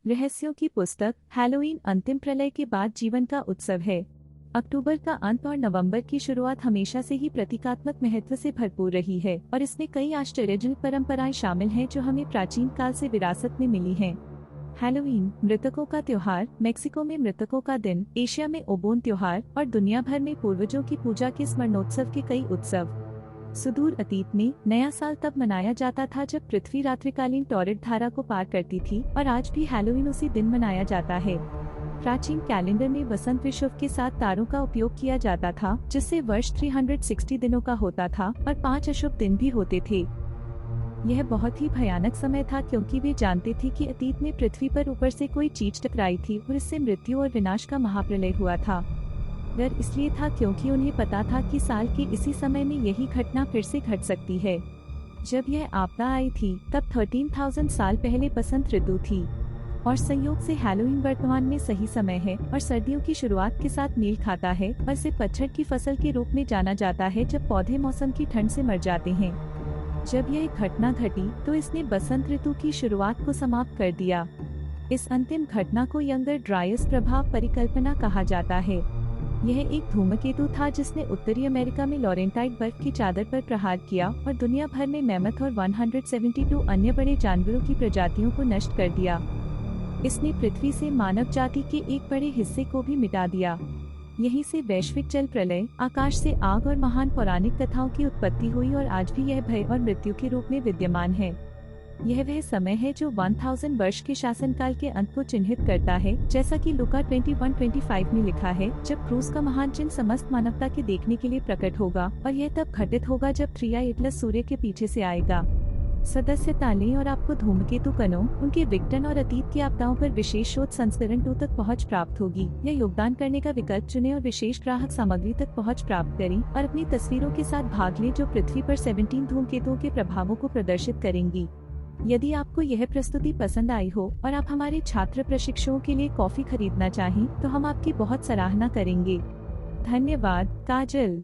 रहस्यों की पुस्तक हैलोवीन अंतिम प्रलय के बाद जीवन का उत्सव है। अक्टूबर का अंत और नवंबर की शुरुआत हमेशा से ही प्रतीकात्मक महत्व से भरपूर रही है और इसमें कई आश्चर्यजनक परंपराएं शामिल हैं जो हमें प्राचीन काल से विरासत में मिली हैं। हैलोवीन मृतकों का त्योहार, मेक्सिको में मृतकों का दिन, एशिया में ओबोन त्योहार और दुनिया भर में पूर्वजों की पूजा के स्मरणोत्सव के कई उत्सव। सुदूर अतीत में नया साल तब मनाया जाता था जब पृथ्वी रात्रिकालीन टॉरिड धारा को पार करती थी और आज भी हैलोवीन उसी दिन मनाया जाता है। प्राचीन कैलेंडर में वसंत विषुव के साथ तारों का उपयोग किया जाता था जिससे वर्ष 360 दिनों का होता था और 5 अशुभ दिन भी होते थे। यह बहुत ही भयानक समय था क्योंकि वे जानते थे कि अतीत में पृथ्वी पर ऊपर से कोई चीज टकराई थी और इससे मृत्यु और विनाश का महाप्रलय हुआ था। डर इसलिए था क्योंकि उन्हें पता था कि साल के इसी समय में यही घटना फिर से घट सकती है। जब यह आपदा आई थी तब 13,000 साल पहले बसंत ऋतु थी और संयोग से हैलोवीन वर्तमान में सही समय है और सर्दियों की शुरुआत के साथ मेल खाता है और इसे पतझड़ की फसल के रूप में जाना जाता है जब पौधे मौसम की ठंड से मर जाते हैं। जब यह घटना घटी तो इसने बसंत ऋतु की शुरुआत को समाप्त कर दिया। इस अंतिम घटना को यंगर ड्रायस प्रभाव परिकल्पना कहा जाता है। यह एक धूमकेतु था जिसने उत्तरी अमेरिका में लॉरेंटाइट बर्फ की चादर पर प्रहार किया और दुनिया भर में मैमथ और 172 अन्य बड़े जानवरों की प्रजातियों को नष्ट कर दिया। इसने पृथ्वी से मानव जाति के एक बड़े हिस्से को भी मिटा दिया। यहीं से वैश्विक जल प्रलय, आकाश से आग और महान पौराणिक कथाओं की उत्पत्ति हुई और आज भी यह भय और मृत्यु के रूप में विद्यमान है। यह वह समय है जो 1000 वर्ष के शासनकाल के अंत को चिन्हित करता है, जैसा कि लूका 21:25 में लिखा है, जब क्रूस का महान चिन्ह समस्त मानवता के देखने के लिए प्रकट होगा और यह तब घटित होगा जब 3 सूर्य के पीछे से आएगा। सदस्यता लें और आपको धूमकेतु कणों, उनके विघटन और अतीत की आपदाओं पर विशेष शोध संस्करण 2 तक पहुंच प्राप्त होगी। या योगदान करने का विकल्प चुनें और विशेष ग्राहक सामग्री तक पहुंच प्राप्त करें और अपनी तस्वीरों के साथ भाग लें जो पृथ्वी पर 17 धूमकेतुओं के प्रभावों को प्रदर्शित करेंगी। यदि आपको यह प्रस्तुति पसंद आई हो और आप हमारे छात्र प्रशिक्षुओं के लिए कॉफी खरीदना चाहें तो हम आपकी बहुत सराहना करेंगे। धन्यवाद, काजल।